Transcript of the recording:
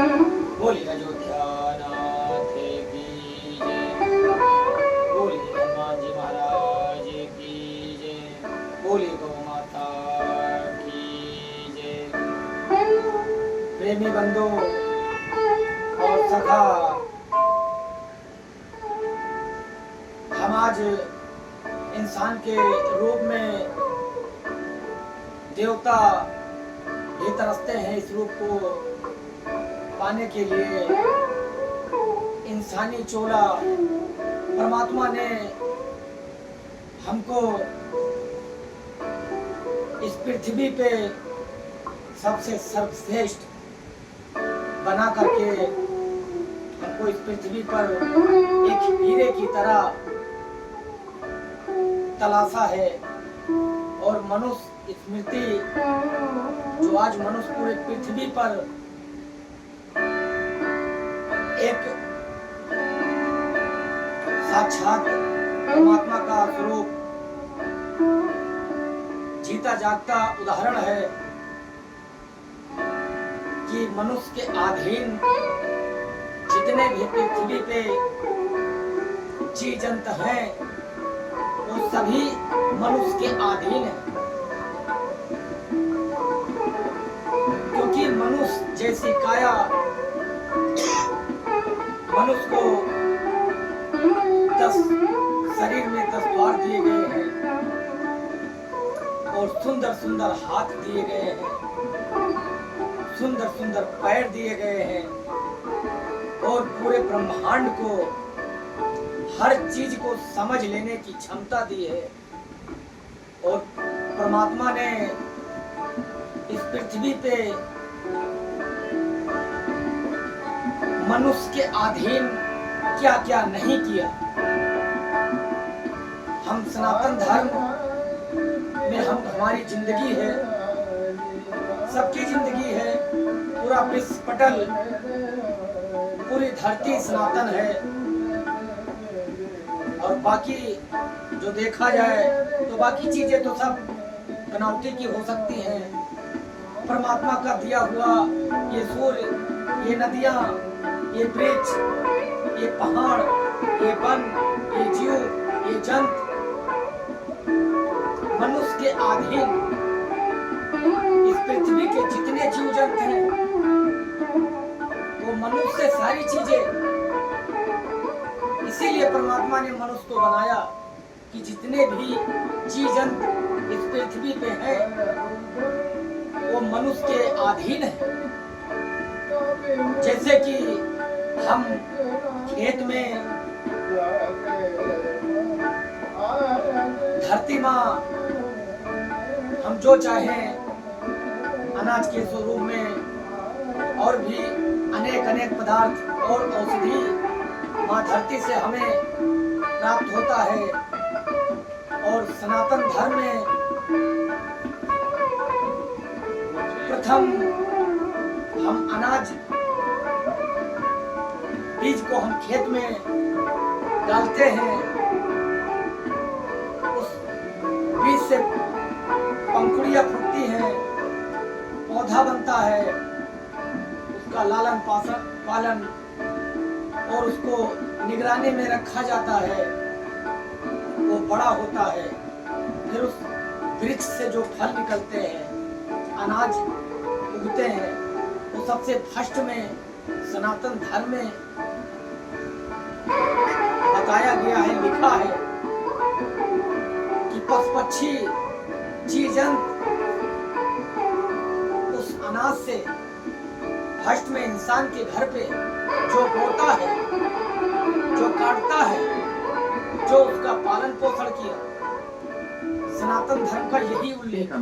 बोलिए अयोध्यानाथ की जय, बोलिए हनुमान जी महाराज की जय, बोलिए गौ माता की जय। प्रेमी बंधु और सखा, हम आज इंसान के रूप में देवता भी तरसते हैं इस रूप को पाने के लिए। इंसानी चोला परमात्मा ने हमको इस पृथ्वी पे सबसे सर्वश्रेष्ठ बना करके हमको इस पृथ्वी पर एक हीरे की तरह तलाशा है। और मनुष्य स्मृति जो आज मनुष्य पूरे पृथ्वी पर एक साक्षात परमात्मा का स्वरूप जीता जागता उदाहरण है कि मनुष्य के अधीन जितने भी पृथ्वी पे जीव जंतु हैं वो सभी मनुष्य के अधीन हैं, क्योंकि मनुष्य जैसी काया मनुष्य को 10 शरीर में 10 द्वार दिए गए हैं और सुंदर सुंदर हाथ दिए गए हैं, सुंदर सुंदर पैर दिए गए हैं और पूरे ब्रह्मांड को हर चीज को समझ लेने की क्षमता दी है। और परमात्मा ने इस पृथ्वी पे मनुष्य के अधीन क्या क्या नहीं किया। हम सनातन धर्म में हमारी जिंदगी है, सबकी जिंदगी है, पूरा विश्व पटल पूरी धरती सनातन है। और बाकी जो देखा जाए तो बाकी चीजें तो सब बनावटी की हो सकती हैं। परमात्मा का दिया हुआ ये सूर्य, ये नदियां, ये वृक्ष, ये पहाड़, ये वन, ये जीव, ये जंत मनुष्य के अधीन इस पृथ्वी के जितने जीव जंतु हैं वो मनुष्य से सारी चीजें। इसीलिए परमात्मा ने मनुष्य को बनाया कि जितने भी जीव जंतु इस पृथ्वी पे हैं वो मनुष्य के अधीन है। जैसे कि हम खेत में धरती माँ हम जो चाहें अनाज के स्वरूप में और भी अनेक अनेक पदार्थ और औषधि माँ धरती से हमें प्राप्त होता है। और सनातन धर्म में प्रथम हम अनाज बीज को हम खेत में डालते हैं, उस बीज से पंखुड़ियां फूटती हैं, पौधा बनता है, उसका लालन पालन और उसको निगरानी में रखा जाता है, वो बड़ा होता है। फिर उस वृक्ष से जो फल निकलते हैं, अनाज उगते हैं, वो सबसे फर्स्ट में सनातन धर्म में बताया गया है, लिखा है कि पशु पक्षी जीव जंतु उस अनाज से फर्स्ट में इंसान के घर पे जो बोता है, जो काटता है, जो उसका पालन पोषण किया, सनातन धर्म का यही उल्लेख है।